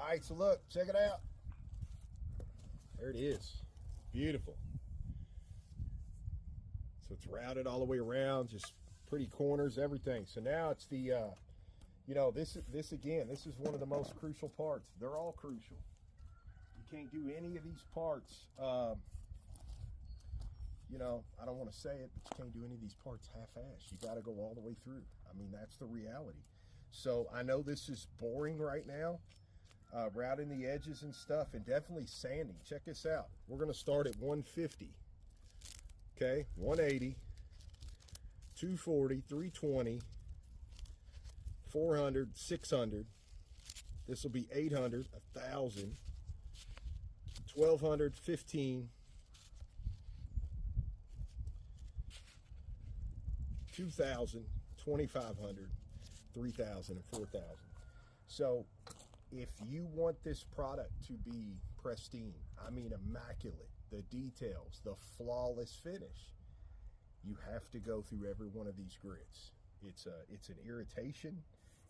right, so look, check it out. There it is. Beautiful. So it's routed all the way around, just pretty corners, everything. So now it's the, you know, this is one of the most crucial parts. They're all crucial. You can't do any of these parts, you know, I don't want to say it, but you can't do any of these parts half-assed. You got to go all the way through. I mean, that's the reality. So I know this is boring right now, routing the edges and stuff, and definitely sanding. Check this out. We're going to start at 150. Okay, 180, 240, 320, 400, 600. This will be 800, 1,000, 1,200, 15, 2,000, 2,500, 3,000, and 4,000. So if you want this product to be pristine, I mean immaculate, the details, the flawless finish, you have to go through every one of these grits. It's an irritation,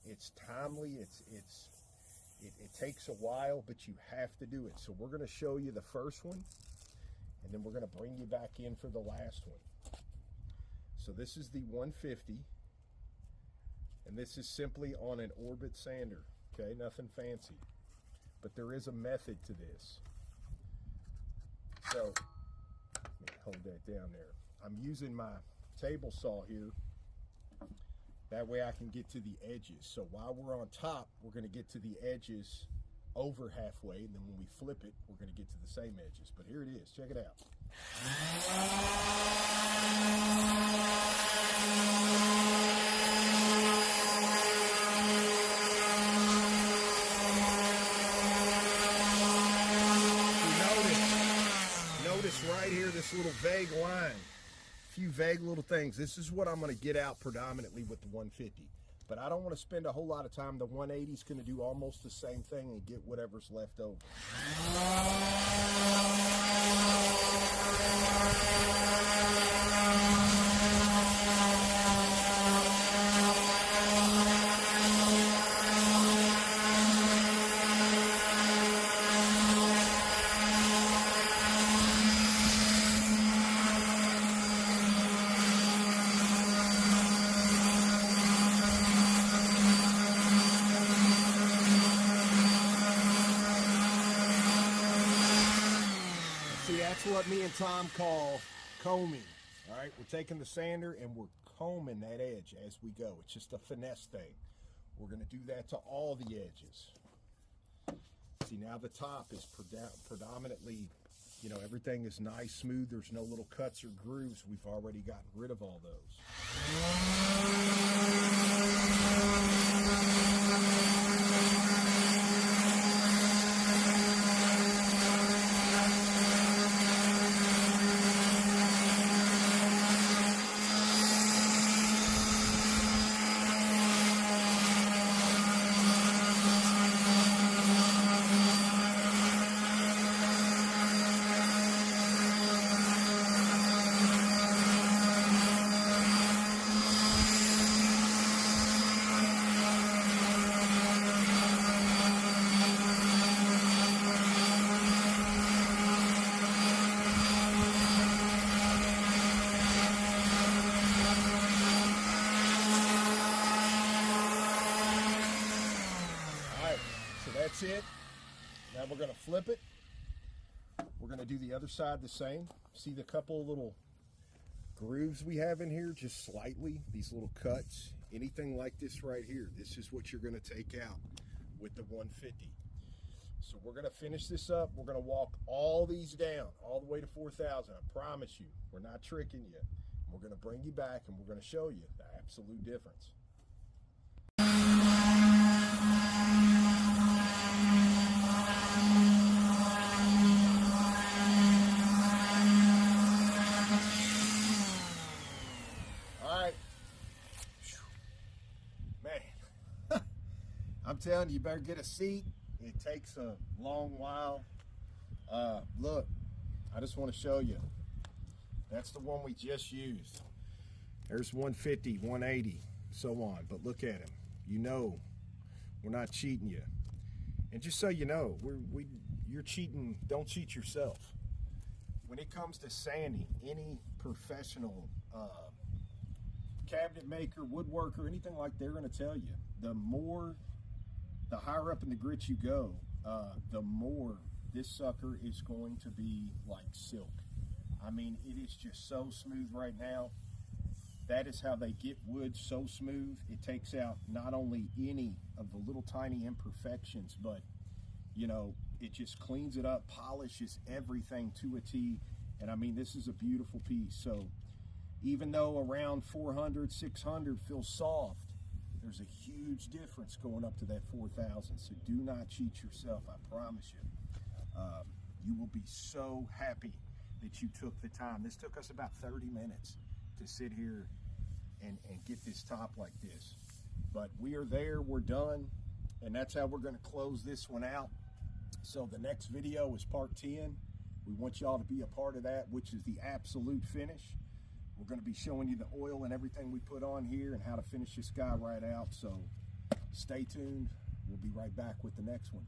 it's timely, it takes a while, but you have to do it. So we're going to show you the first one, and then we're going to bring you back in for the last one. So this is the 150, and this is simply on an orbit sander, okay, nothing fancy, but there is a method to this. So let me hold that down there. I'm using my table saw here, that way I can get to the edges. So while we're on top, we're going to get to the edges over halfway, and then when we flip it, we're going to get to the same edges. But here it is, check it out. Notice right here, this little vague line, a few vague little things. This is what I'm going to get out predominantly with the 150. But I don't want to spend a whole lot of time. The 180 is going to do almost the same thing and get whatever's left over. See, that's what me and Tom call combing. All right, we're taking the sander and we're combing that edge as we go. It's just a finesse thing. We're going to do that to all the edges. See, now the top is predominantly, you know, everything is nice, smooth. There's no little cuts or grooves. We've already gotten rid of all those. So that's it. Now we're going to flip it. We're going to do the other side the same. See the couple of little grooves we have in here, just slightly, these little cuts. Anything like this right here, this is what you're going to take out with the 150. So we're going to finish this up. We're going to walk all these down, all the way to 4,000. I promise you, we're not tricking you. We're going to bring you back and we're going to show you the absolute difference. Man, I'm telling you, you better get a seat. It takes a long while. Look, I just want to show you. That's the one we just used. There's 150, 180, so on. But look at him. You know, we're not cheating you. And just so you know, you're cheating. Don't cheat yourself. When it comes to sanding, any professional cabinet maker, woodworker, anything like, they're going to tell you, the higher up in the grit you go, the more this sucker is going to be like silk. I mean, it is just so smooth right now. That is how they get wood so smooth. It takes out not only any of the little tiny imperfections, but you know, it just cleans it up, polishes everything to a T. And I mean, this is a beautiful piece. So even though around 400, 600 feels soft, there's a huge difference going up to that 4,000. So do not cheat yourself, I promise you. You will be so happy that you took the time. This took us about 30 minutes to sit here and get this top like this. But we are there, we're done, and that's how we're gonna close this one out. So the next video is part 10. We want y'all to be a part of that, which is the absolute finish. We're gonna be showing you the oil and everything we put on here and how to finish this guy right out. So stay tuned. We'll be right back with the next one.